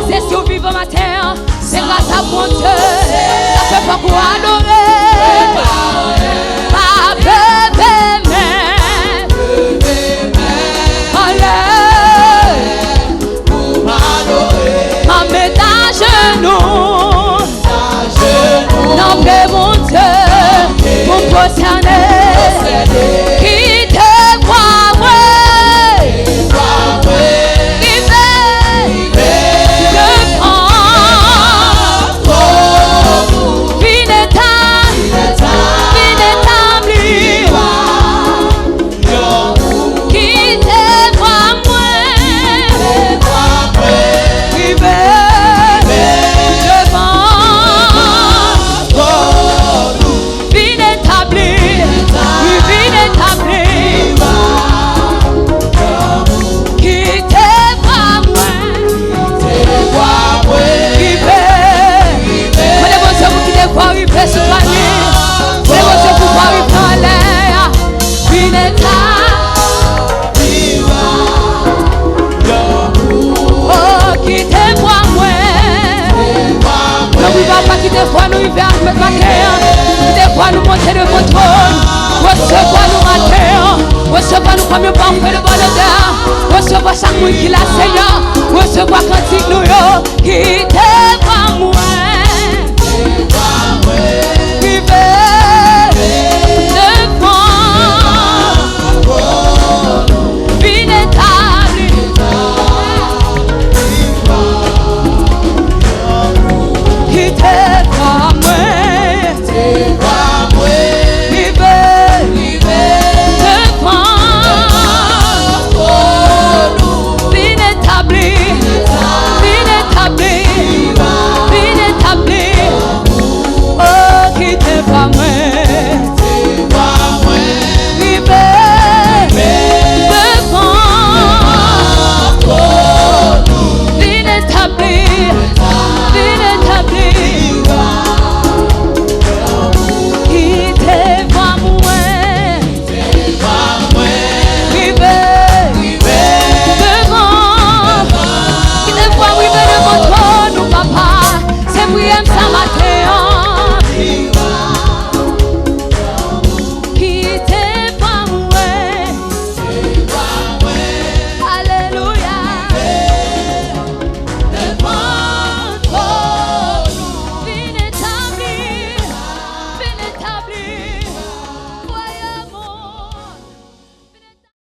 Si c'est survivre ma terre, c'est grâce à mon Dieu. Ça fait pas pour adorer. Pas bébé, mais pour m'adorer. Ma mettre à genoux. Non, mais mon Dieu, pour prosterner. Qui te croit, ouais. Qui veut. Des fois nous vivons avec ma terre, des fois nous monter le contrôle, recevoir nous ma terre, recevoir nous comme un parfait de bonne odeur, recevoir chaque monde qui l'a Seigneur, recevoir cantique nous qui devant moi, qui veut devant, vie établie. Qui te croit moi.